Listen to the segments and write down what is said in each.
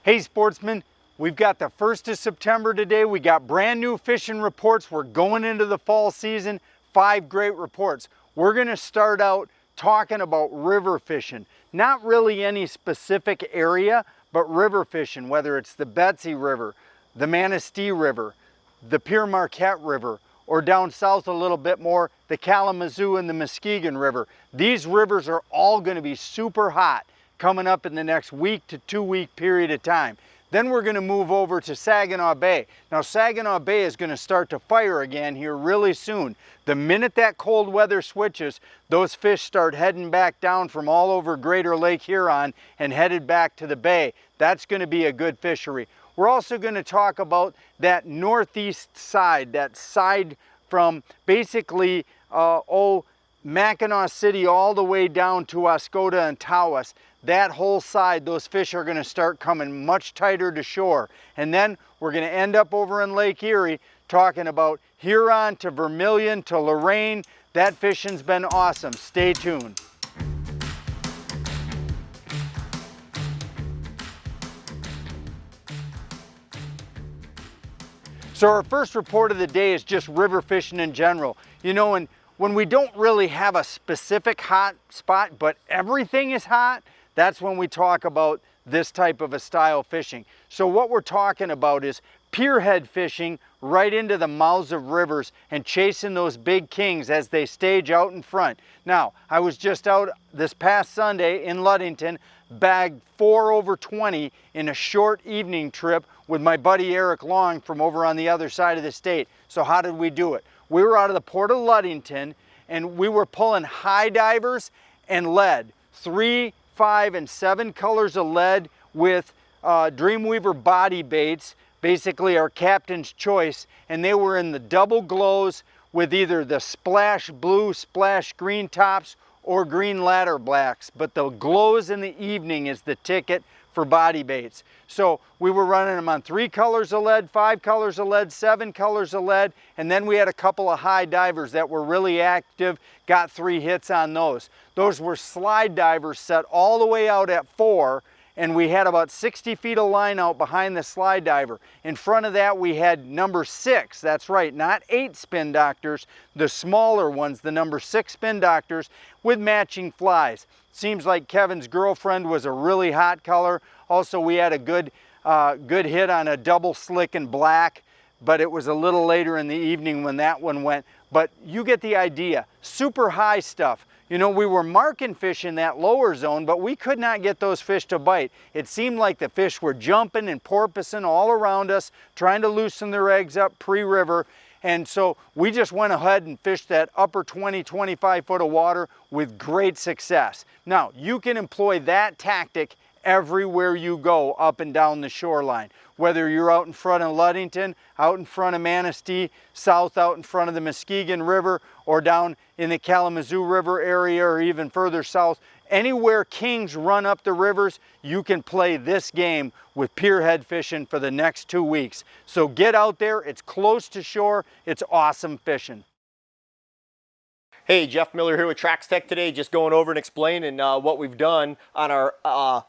Hey sportsmen, we've got the 1st of September today. We got brand new fishing reports. We're going into the fall season. 5 great reports. We're gonna start out talking about river fishing. Not really any specific area, but river fishing, whether it's the Betsy River, the Manistee River, the Pere Marquette River, or down south a little bit more, the Kalamazoo and the Muskegon River. These rivers are all gonna be super hot coming up in the next week to 2 week period of time. Then we're going to move over to Saginaw Bay. Now Saginaw Bay is going to start to fire again here really soon. The minute that cold weather switches, those fish start heading back down from all over Greater Lake Huron and headed back to the bay. That's going to be a good fishery. We're also going to talk about that northeast side, that side from basically Mackinac City all the way down to Oscoda and Tawas. That whole side, those fish are going to start coming much tighter to shore. And then we're going to end up over in Lake Erie talking about Huron to Vermilion to Lorraine. That fishing's been awesome. Stay tuned. So our first report of the day is just river fishing in general. You know, and when we don't really have a specific hot spot, but everything is hot, that's when we talk about this type of a style fishing. So what we're talking about is pierhead fishing right into the mouths of rivers and chasing those big kings as they stage out in front. Now, I was just out this past Sunday in Ludington, bagged 4 over 20 in a short evening trip with my buddy Eric Long from over on the other side of the state. So how did we do it? We were out of the port of Ludington and we were pulling high divers and lead, 3, 5, and 7 colors of lead with Dreamweaver body baits, basically our captain's choice, and they were in the double glows with either the splash blue, splash green tops or green ladder blacks, but the glows in the evening is the ticket for body baits. So we were running them on 3 colors of lead, 5 colors of lead, 7 colors of lead, and then we had a couple of high divers that were really active, got 3 hits on those. Those were slide divers set all the way out at 4, and we had about 60 feet of line out behind the slide diver. In front of that we had number 6, that's right, not 8 spin doctors, the smaller ones, the number 6 spin doctors with matching flies. Seems like Kevin's girlfriend was a really hot color. Also we had a good hit on a double slick and black, but it was a little later in the evening when that one went. But you get the idea, super high stuff. You know, we were marking fish in that lower zone, but we could not get those fish to bite. It seemed like the fish were jumping and porpoising all around us, trying to loosen their eggs up pre-river. And so we just went ahead and fished that upper 20, 25 foot of water with great success. Now, you can employ that tactic everywhere you go up and down the shoreline. Whether you're out in front of Ludington, out in front of Manistee, south out in front of the Muskegon River, or down in the Kalamazoo River area, or even further south, anywhere kings run up the rivers, you can play this game with pierhead fishing for the next 2 weeks. So get out there, it's close to shore, it's awesome fishing. Hey, Jeff Miller here with toTraxstech today, just going over and explaining what we've done on our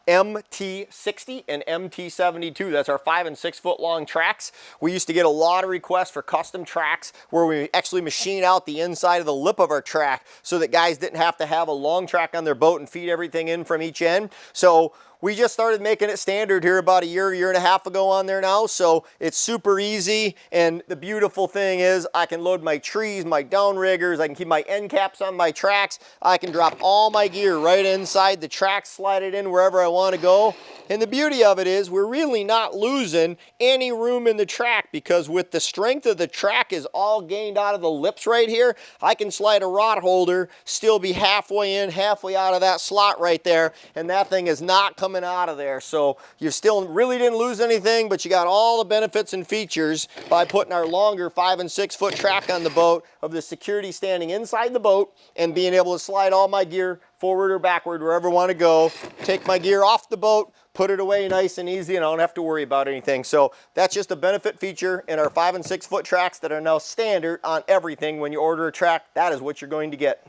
MT60 and MT72. That's our 5 and 6 foot long tracks. We used to get a lot of requests for custom tracks where we actually machine out the inside of the lip of our track so that guys didn't have to have a long track on their boat and feed everything in from each end. So we just started making it standard here about a year and a half ago on there now, so it's super easy. And the beautiful thing is I can load my trees, my downriggers, I can keep my end caps on my tracks, I can drop all my gear right inside the track, slide it in wherever I want to go. And the beauty of it is we're really not losing any room in the track, because with the strength of the track is all gained out of the lips right here, I can slide a rod holder, still be halfway in, halfway out of that slot right there, and that thing is not coming out of there. So you still really didn't lose anything, but you got all the benefits and features by putting our longer 5 and 6 foot track on the boat, of the security standing inside the boat and being able to slide all my gear forward or backward wherever I want to go, take my gear off the boat, put it away nice and easy, and I don't have to worry about anything. So that's just a benefit feature in our 5 and 6 foot tracks that are now standard on everything. When you order a track, that is what you're going to get.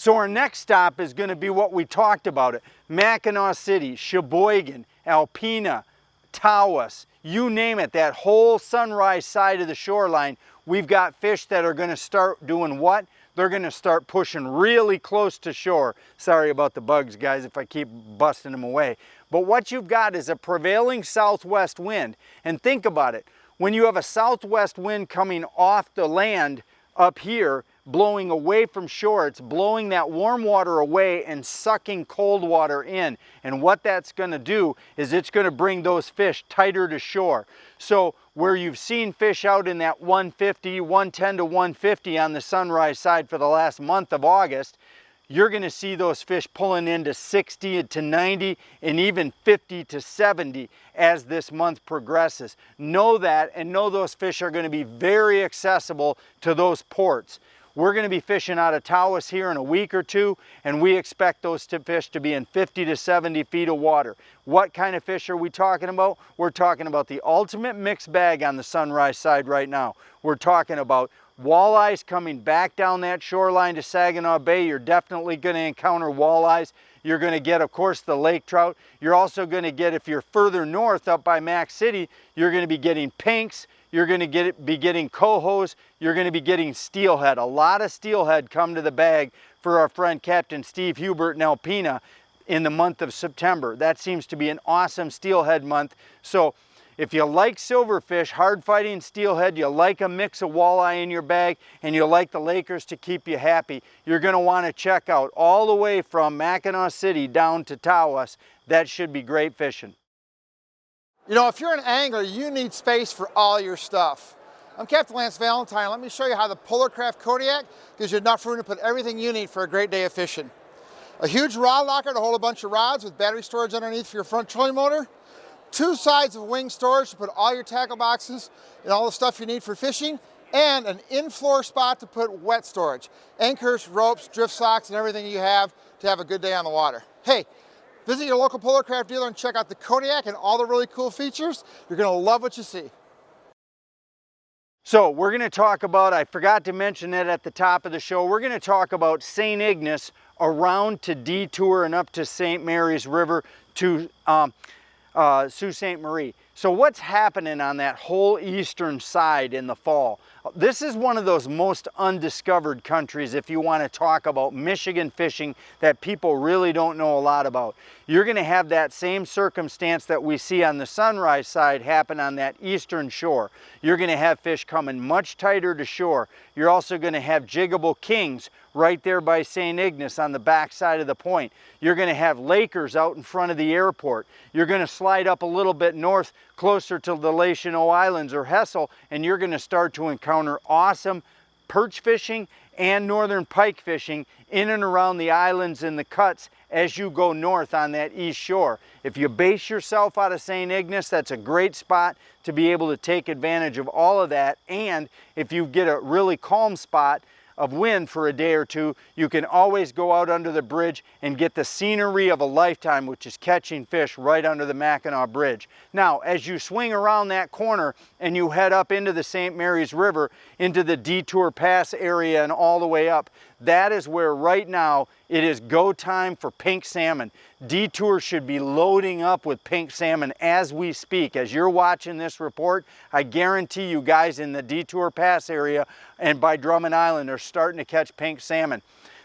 So our next stop is going to be what we talked about it. Mackinac City, Sheboygan, Alpena, Tawas, you name it, that whole Sunrise side of the shoreline, we've got fish that are going to start doing what? They're going to start pushing really close to shore. Sorry about the bugs, guys, if I keep busting them away. But what you've got is a prevailing southwest wind. And think about it. When you have a southwest wind coming off the land up here, blowing away from shore, it's blowing that warm water away and sucking cold water in. And what that's going to do is it's going to bring those fish tighter to shore. So where you've seen fish out in that 150, 110 to 150 on the Sunrise side for the last month of August, you're going to see those fish pulling into 60 to 90 and even 50 to 70 as this month progresses. Know that, and know those fish are going to be very accessible to those ports. We're going to be fishing out of Tawas here in a week or two, and we expect those fish to be in 50 to 70 feet of water. What kind of fish are we talking about? We're talking about the ultimate mixed bag on the Sunrise side right now. We're talking about walleyes coming back down that shoreline to Saginaw Bay. You're definitely going to encounter walleyes. You're going to get, of course, the lake trout. You're also going to get, if you're further north up by Mack City, you're going to be getting pinks. You're going to be getting cohos. You're going to be getting steelhead. A lot of steelhead come to the bag for our friend Captain Steve Hubert and Alpena in the month of September. That seems to be an awesome steelhead month. So if you like silverfish, hard fighting steelhead, you like a mix of walleye in your bag, and you like the Lakers to keep you happy, you're going to want to check out all the way from Mackinac City down to Tawas. That should be great fishing. You know, if you're an angler, you need space for all your stuff. I'm Captain Lance Valentine. Let me show you how the Kraft Kodiak gives you enough room to put everything you need for a great day of fishing. A huge rod locker to hold a bunch of rods with battery storage underneath for your front trolling motor. 2 sides of wing storage to put all your tackle boxes and all the stuff you need for fishing. And an in-floor spot to put wet storage. Anchors, ropes, drift socks, and everything you have to have a good day on the water. Hey, visit your local Kraft dealer and check out the Kodiak and all the really cool features. You're going to love what you see. So we're going to talk about, I forgot to mention it at the top of the show, we're going to talk about St. Ignis around to Detour and up to St. Mary's River to Sault Ste. Marie. So what's happening on that whole eastern side in the fall? This is one of those most undiscovered countries if you want to talk about Michigan fishing that people really don't know a lot about. You're going to have that same circumstance that we see on the Sunrise side happen on that eastern shore. You're going to have fish coming much tighter to shore. You're also going to have jiggable kings right there by St. Ignace on the back side of the point. You're going to have Lakers out in front of the airport. You're going to slide up a little bit north closer to the Lachino Islands or Hessel, and you're going to start to encounter awesome perch fishing and northern pike fishing in and around the islands and the cuts as you go north on that east shore. If you base yourself out of St. Ignace, that's a great spot to be able to take advantage of all of that. And if you get a really calm spot of wind for a day or two, you can always go out under the bridge and get the scenery of a lifetime, which is catching fish right under the Mackinac Bridge. Now, as you swing around that corner and you head up into the St. Mary's River, into the Detour Pass area and all the way up, that is where right now it is go time for pink salmon. Detour should be loading up with pink salmon as we speak. As you're watching this report, I guarantee you guys in the Detour Pass area and by Drummond Island are starting to catch pink salmon.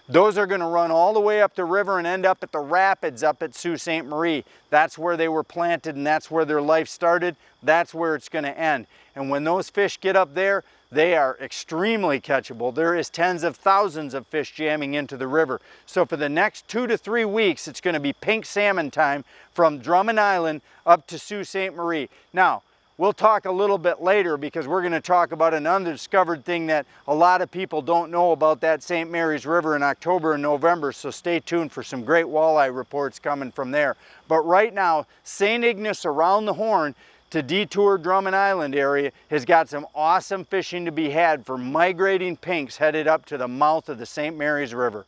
Those are going to run all the way up the river and end up at the rapids up at Sault Ste. Marie. That's where they were planted and that's where their life started. That's where it's going to end. And when those fish get up there, they are extremely catchable. There is tens of thousands of fish jamming into the river. So for the next 2 to 3 weeks, it's going to be pink salmon time from Drummond Island up to Sault Ste. Marie. Now, we'll talk a little bit later because we're going to talk about an undiscovered thing that a lot of people don't know about that St. Mary's River in October and November, so stay tuned for some great walleye reports coming from there. But right now, St. Ignace around the Horn to Detour Drummond Island area has got some awesome fishing to be had for migrating pinks headed up to the mouth of the St. Mary's River.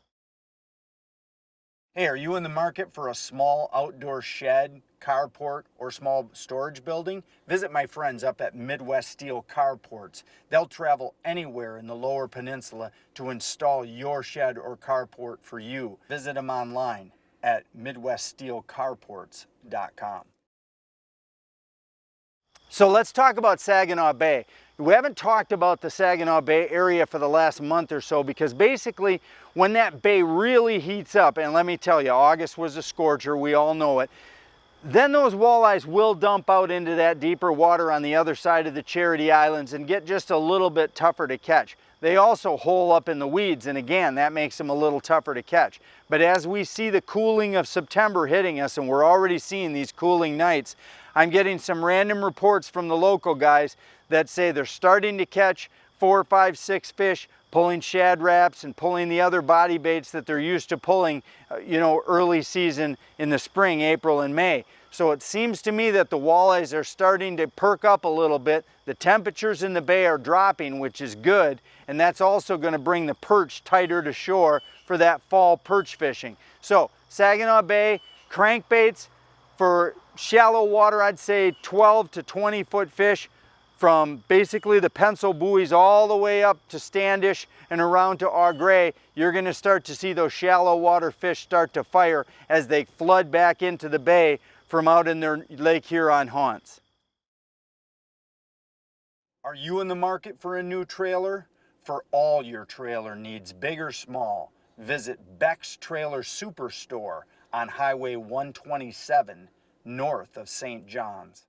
Hey, are you in the market for a small outdoor shed, carport, or small storage building? Visit my friends up at Midwest Steel Carports. They'll travel anywhere in the Lower Peninsula to install your shed or carport for you. Visit them online at MidwestSteelCarports.com. So let's talk about Saginaw Bay. We haven't talked about the Saginaw Bay area for the last month or so because basically when that bay really heats up, and let me tell you, August was a scorcher, we all know it, then those walleyes will dump out into that deeper water on the other side of the Charity Islands and get just a little bit tougher to catch. They also hole up in the weeds, and again, that makes them a little tougher to catch. But as we see the cooling of September hitting us, and we're already seeing these cooling nights, I'm getting some random reports from the local guys that say they're starting to catch 4, 5, 6 fish, pulling shad wraps and pulling the other body baits that they're used to pulling, early season in the spring, April and May. So it seems to me that the walleyes are starting to perk up a little bit. The temperatures in the bay are dropping, which is good, and that's also going to bring the perch tighter to shore for that fall perch fishing. So Saginaw Bay, crankbaits for shallow water, I'd say 12 to 20 foot fish, from basically the pencil buoys all the way up to Standish and around to Au Gres. You're going to start to see those shallow water fish start to fire as they flood back into the bay from out in their Lake Huron haunts. Are you in the market for a new trailer? For all your trailer needs, big or small, visit Beck's Trailer Superstore on Highway 127 north of St. John's.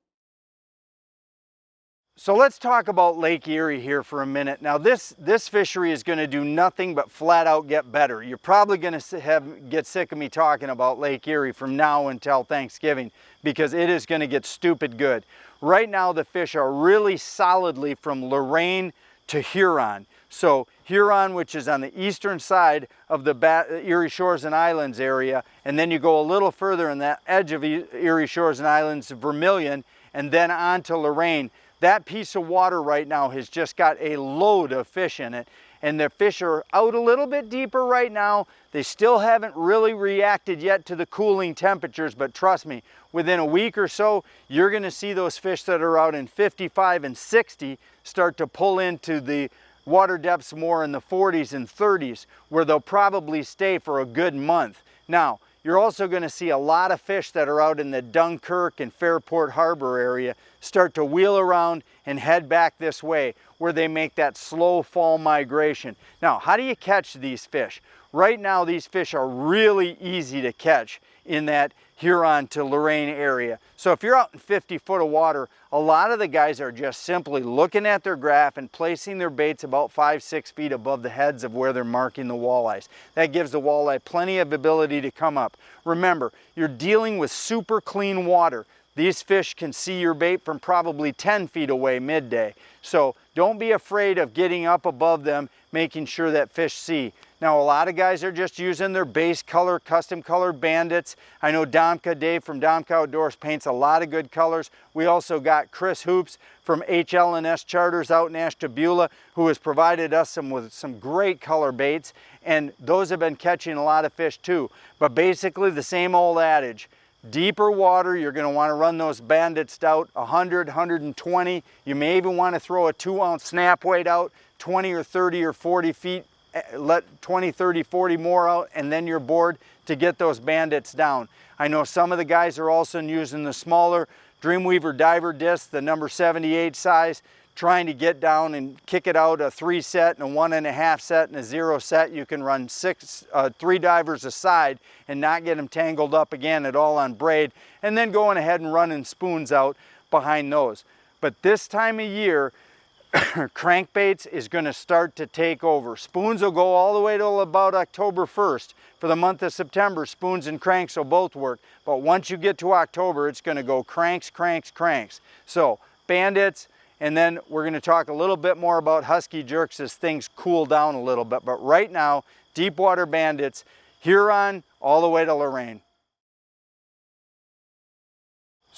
So let's talk about Lake Erie here for a minute. Now this fishery is going to do nothing but flat out get better. You're probably going to get sick of me talking about Lake Erie from now until Thanksgiving because it is going to get stupid good. Right now the fish are really solidly from Lorain to Huron. So Huron, which is on the eastern side of the Erie Shores and Islands area, and then you go a little further in that edge of Erie Shores and Islands to Vermilion, and then on to Lorain. That piece of water right now has just got a load of fish in it, and the fish are out a little bit deeper right now. They still haven't really reacted yet to the cooling temperatures, but trust me, within a week or so, you're going to see those fish that are out in 55 and 60 start to pull into the water depths more in the 40s and 30s, where they'll probably stay for a good month. Now, you're also going to see a lot of fish that are out in the Dunkirk and Fairport Harbor area start to wheel around and head back this way, where they make that slow fall migration. Now, how do you catch these fish? Right now, these fish are really easy to catch in that Huron to Lorain area. So if you're out in 50 foot of water, a lot of the guys are just simply looking at their graph and placing their baits about 5, 6 feet above the heads of where they're marking the walleyes. That gives the walleye plenty of ability to come up. Remember, you're dealing with super clean water. These fish can see your bait from probably 10 feet away midday. So don't be afraid of getting up above them, making sure that fish see. Now, a lot of guys are just using their base color, custom color bandits. I know Dave from Domka Outdoors paints a lot of good colors. We also got Chris Hoops from HL&S Charters out in Ashtabula, who has provided us with some great color baits, and those have been catching a lot of fish too. But basically the same old adage. Deeper water, you're going to want to run those bandits out 100, 120. You may even want to throw a 2-ounce snap weight out 20 or 30 or 40 feet. Let 20, 30, 40 more out, and then you're bored to get those bandits down. I know some of the guys are also using the smaller Dreamweaver diver disc, the number 78 size, trying to get down and kick it out a 3 set and a 1.5 set and a 0 set. You can run 3 divers a side and not get them tangled up again at all on braid, and then going ahead and running spoons out behind those. But this time of year, crankbaits is going to start to take over. Spoons will go all the way till about October 1st. For the month of September, spoons and cranks will both work. But once you get to October, it's going to go cranks, cranks, cranks. So bandits, and then we're going to talk a little bit more about husky jerks as things cool down a little bit. But right now, deep water bandits, Huron all the way to Lorain.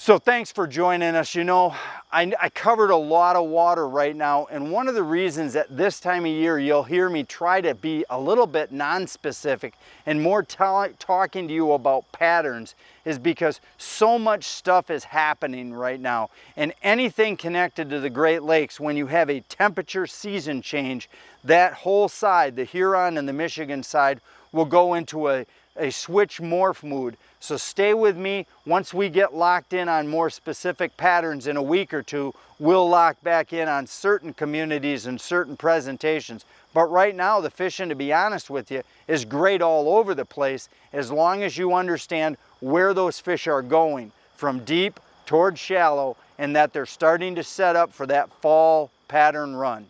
So thanks for joining us. You know, I covered a lot of water right now, and one of the reasons at this time of year you'll hear me try to be a little bit non-specific and more talking to you about patterns is because so much stuff is happening right now, and anything connected to the Great Lakes, when you have a temperature season change, that whole side, the Huron and the Michigan side, will go into a switch morph mood. So stay with me. Once we get locked in on more specific patterns in a week or two, we'll lock back in on certain communities and certain presentations. But right now, the fishing, to be honest with you, is great all over the place as long as you understand where those fish are going, from deep towards shallow, and that they're starting to set up for that fall pattern run.